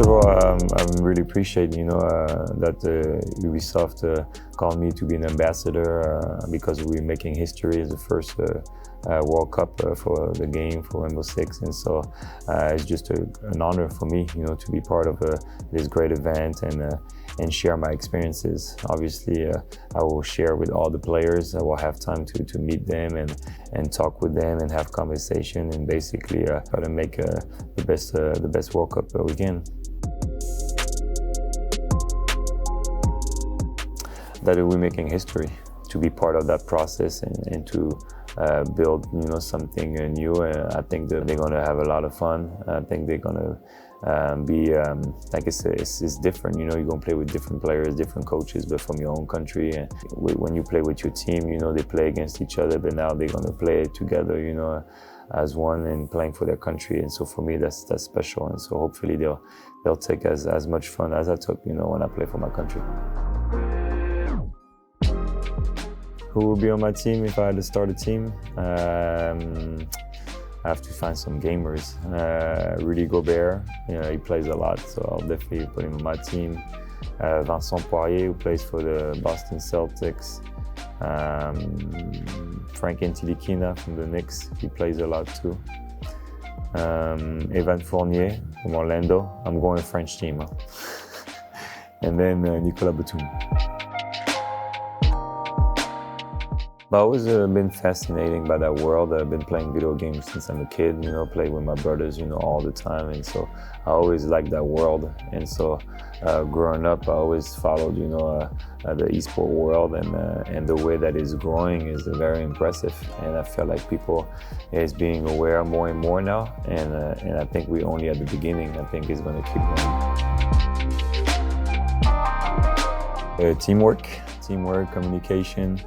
First of all, I'm really appreciate, that Ubisoft called me to be an ambassador because we're making history as the first World Cup for the game for Rainbow Six, and so it's just an honor for me, to be part of this great event and share my experiences. Obviously, I will share with all the players. I will have time to meet them and talk with them and have conversation and basically try to make the best World Cup we can. That we're making history, to be part of that process and to build something new. I think that they're going to have a lot of fun. I think they're going to be like I said, it's different. You're going to play with different players, different coaches, but from your own country. And when you play with your team, they play against each other, but now they're going to play together, as one and playing for their country. And so for me, that's special. And so hopefully they'll take as much fun as I took, when I play for my country. Who will be on my team if I had to start a team? I have to find some gamers. Rudy Gobert, he plays a lot, so I'll definitely put him on my team. Vincent Poirier, who plays for the Boston Celtics. Frank Ntilikina from the Knicks, he plays a lot too. Evan Fournier from Orlando. I'm going French team. Huh? And then Nicolas Batum. I've always been fascinated by that world. I've been playing video games since I'm a kid, play with my brothers, all the time. And so I always liked that world. And so growing up, I always followed, the esport world and the way that it's growing is very impressive. And I feel like people is being aware more and more now. And I think we're only at the beginning. I think it's going to keep going. Teamwork, communication.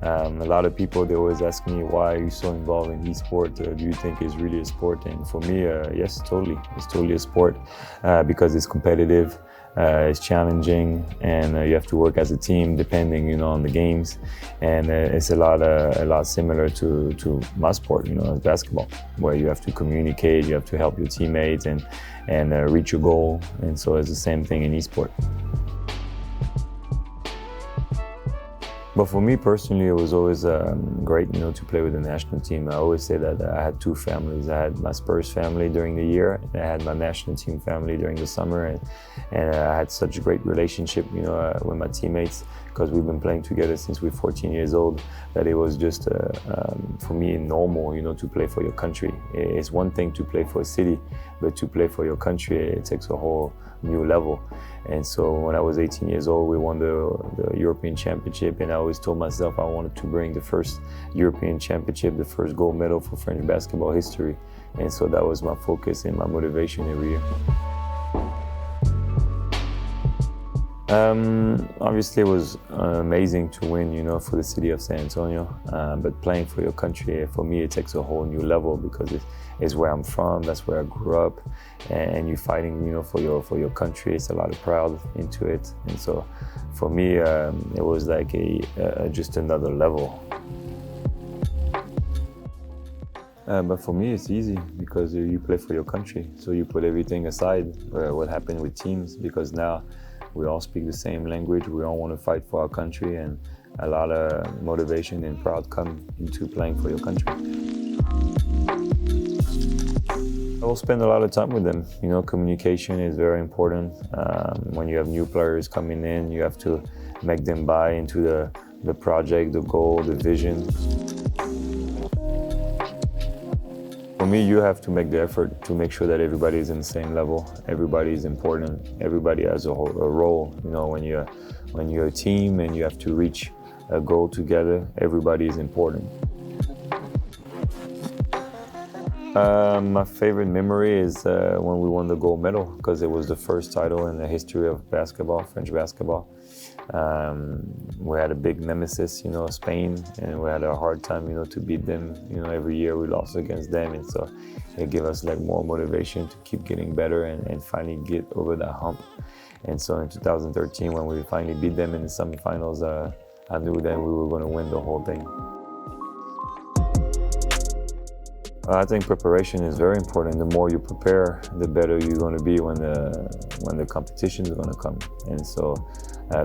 A lot of people, they always ask me, why are you so involved in e-sport? Do you think it's really a sport? And for me, yes, totally. It's totally a sport because it's competitive, it's challenging, and you have to work as a team depending, on the games. And it's a lot similar to my sport, as basketball, where you have to communicate, you have to help your teammates and reach your goal. And so it's the same thing in e-sport. But for me personally, it was always great, to play with the national team. I always say that I had two families. I had my Spurs family during the year, and I had my national team family during the summer. And I had such a great relationship, with my teammates, because we've been playing together since we're 14 years old, that it was just, for me, normal, to play for your country. It's one thing to play for a city, but to play for your country, it takes a whole new level. And so when I was 18 years old, we won the European Championship, and I always told myself I wanted to bring the first European Championship, the first gold medal for French basketball history. And so that was my focus and my motivation every year. Obviously it was amazing to win, for the city of San Antonio, but playing for your country, for me, it takes a whole new level because it's where I'm from, that's where I grew up, and you're fighting, for your country. It's a lot of pride into it, and so for me, it was like just another level. But for me, it's easy because you play for your country, so you put everything aside, what happened with teams, because now we all speak the same language, we all want to fight for our country, and a lot of motivation and pride come into playing for your country. I will spend a lot of time with them. Communication is very important. When you have new players coming in, you have to make them buy into the project, the goal, the vision. For me, you have to make the effort to make sure that everybody is in the same level. Everybody is important. Everybody has a role. When you're a team and you have to reach a goal together, everybody is important. My favorite memory is when we won the gold medal, because it was the first title in the history of basketball, French basketball. We had a big nemesis, Spain, and we had a hard time, to beat them. Every year we lost against them, and so it gave us more motivation to keep getting better and finally get over that hump. And so in 2013, when we finally beat them in the semifinals, I knew that we were going to win the whole thing. I think preparation is very important. The more you prepare, the better you're going to be when the competition is going to come. And so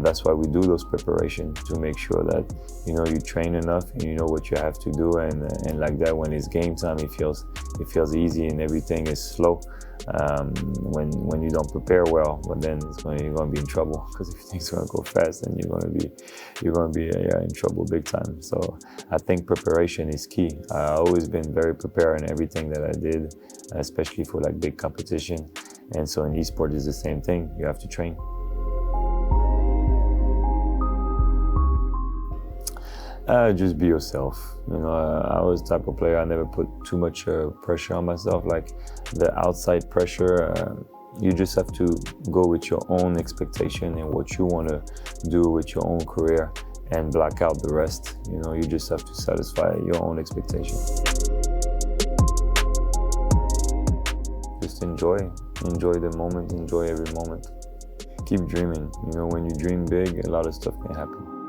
that's why we do those preparations, to make sure that you train enough and you know what you have to do. And like that, when it's game time, it feels easy and everything is slow. When you don't prepare well, but then you're going to be in trouble, because if things are going to go fast, then you're going to be in trouble big time. So I think preparation is key. I've always been very prepared in everything that I did, especially for like big competition. And so in esports it's the same thing. You have to train. Just be yourself. I was the type of player, I never put too much pressure on myself, like the outside pressure. You just have to go with your own expectation and what you want to do with your own career, and block out the rest. You just have to satisfy your own expectation. Just enjoy the moment, enjoy every moment. Keep dreaming. When you dream big, a lot of stuff can happen.